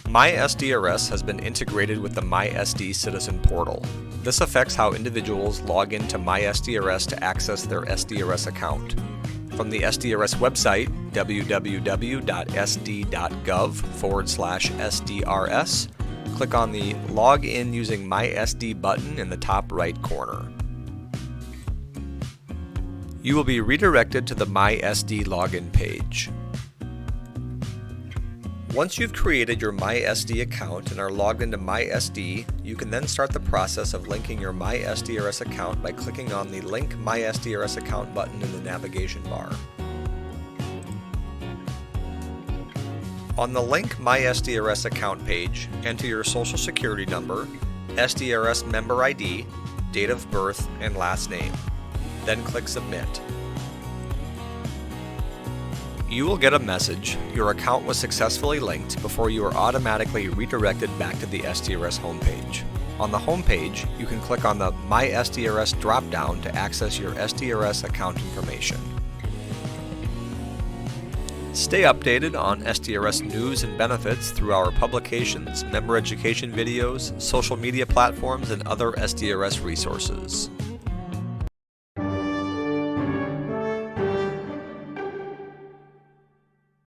MySDRS has been integrated with the MySD Citizen portal. This affects how individuals log into MySDRS to access their SDRS account. From the SDRS website, www.sd.gov/SDRS, click on the Log In Using MySD button in the top right corner. You will be redirected to the MySD login page. Once you've created your MySD account and are logged into MySD, you can then start the process of linking your MySDRS account by clicking on the Link MySDRS Account button in the navigation bar. On the Link MySDRS Account page, enter your Social Security number, SDRS member ID, date of birth, and last name. Then click Submit. You will get a message, your account was successfully linked, before you are automatically redirected back to the SDRS homepage. On the homepage, you can click on the MySDRS drop-down to access your SDRS account information. Stay updated on SDRS news and benefits through our publications, member education videos, social media platforms, and other SDRS resources.